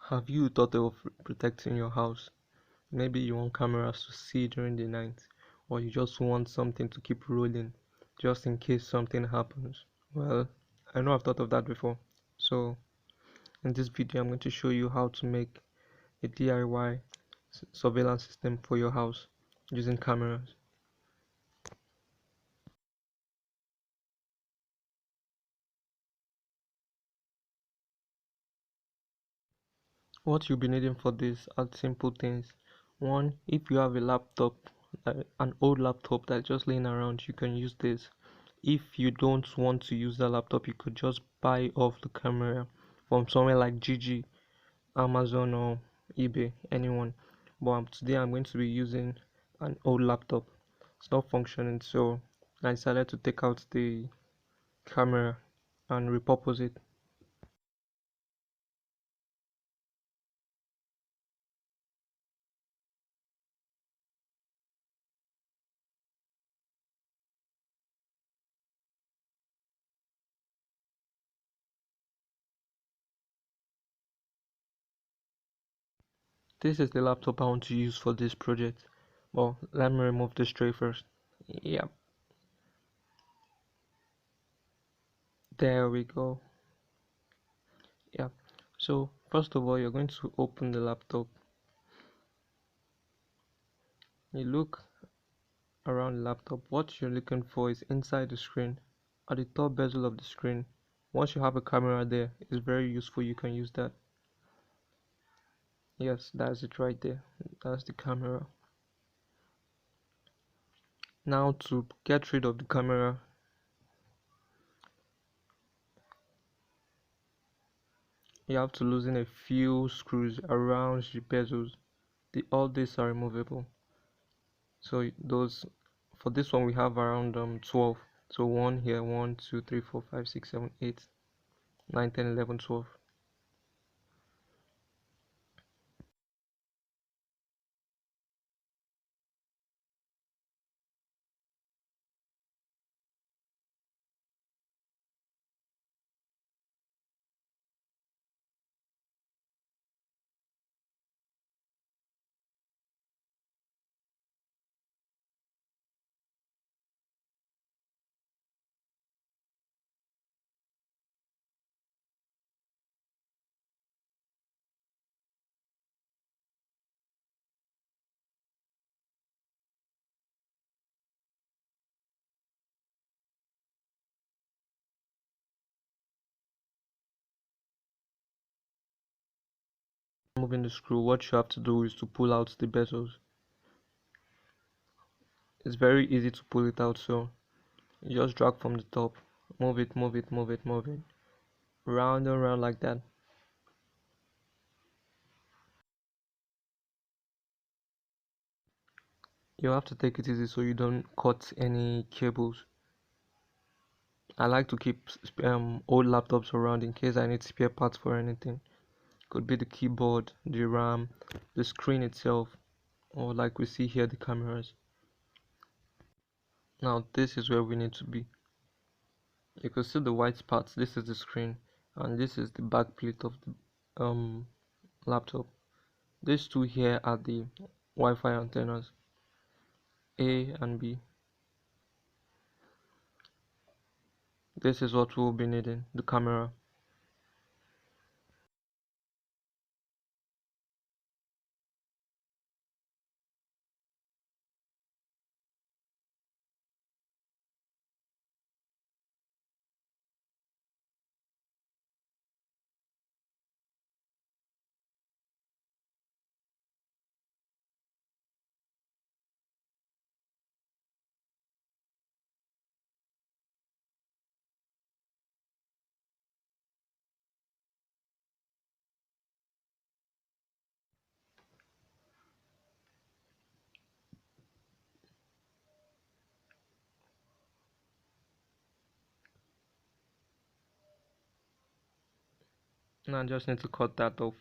Have you thought of protecting your house? Maybe you want cameras to see during the night, or you just want something to keep rolling just in case something happens. Well, I know I've thought of that before. So, in this video, I'm going to show you how to make a DIY surveillance system for your house using cameras. What you'll be needing for this are simple things. One, if you have a laptop, an old laptop that's just laying around, you can use this. If you don't want to use the laptop, you could just buy off the camera from somewhere like Gigi, Amazon, or eBay, anyone. But today I'm going to be using an old laptop. It's not functioning, so I decided to take out the camera and repurpose it. This is the laptop I want to use for this project. Well, let me remove this tray first. Yeah, there we go. Yeah, so first of all, you're going to open the laptop. You look around the laptop. What you're looking for is inside the screen, at the top bezel of the screen. Once you have a camera there, it's very useful. You can use that. Yes, that's it right there. That's the camera. Now to get rid of the camera, you have to loosen a few screws around the bezels. All these are removable. So those, for this one we have around 12. So one here, 1 2 3 4 5 6 7 8 9 10 11 12. Moving the screw, what you have to do is to pull out the bezels. It's very easy to pull it out, so you just drag from the top, move it, move it, move it, move it, round and round like that. You have to take it easy so you don't cut any cables. I like to keep old laptops around in case I need spare parts for anything. Could be the keyboard, the RAM, the screen itself, or like we see here, the cameras. Now this is where we need to be. You can see the white parts. This is the screen, and this is the back plate of the laptop. These two here are the Wi-Fi antennas, A and B. This is what we'll be needing, the camera. Now I just need to cut that off.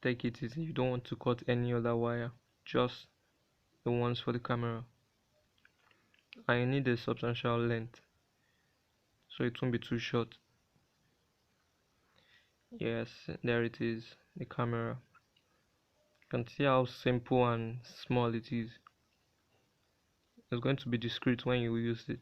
Take it easy, you don't want to cut any other wire, just the ones for the camera. I need a substantial length so it won't be too short. Yes, there it is, the camera. You can see how simple and small it is. It's going to be discreet when you use it.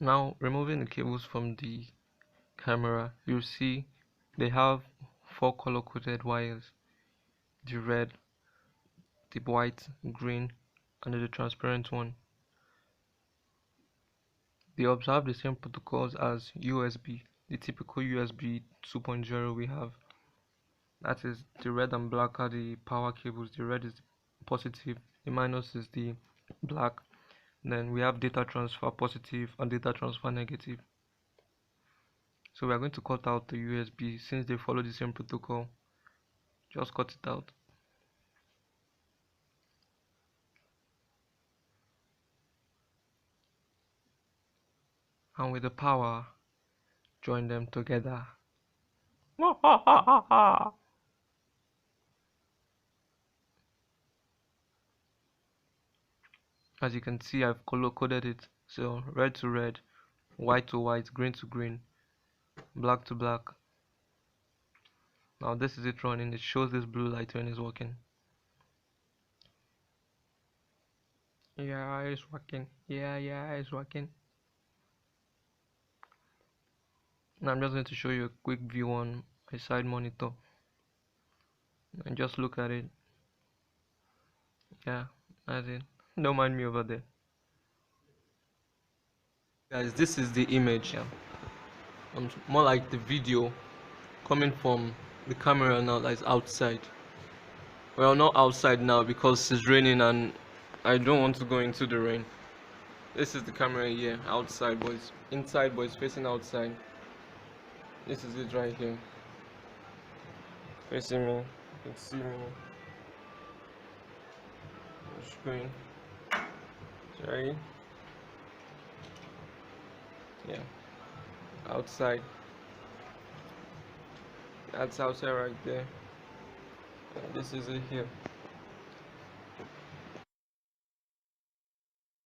Now, removing the cables from the camera, you'll see they have four color coded wires: the red, the white, green, and the transparent one. They observe the same protocols as USB, the typical USB 2.0 we have. That is, the red and black are the power cables. The red is the positive, the minus is the black. Then we have data transfer positive and data transfer negative. So we are going to cut out the USB since they follow the same protocol. Just cut it out. And with the power, join them together. As you can see, I've color coded it. So red to red, white to white, green to green, black to black. Now this is it running. It shows this blue light when it's working. Yeah, it's working. Yeah, it's working. Now I'm just going to show you a quick view on my side monitor. And just look at it. Yeah, that's it. Don't mind me over there. Guys, this is the image. Yeah. More like the video coming from the camera now that's outside. Well, not outside now because it's raining and I don't want to go into the rain. This is the camera here, outside, but it's inside, but it's facing outside. This is it right here. Facing me. You can see me. The screen. Sorry. Yeah. Outside. That's outside right there. And this is it here.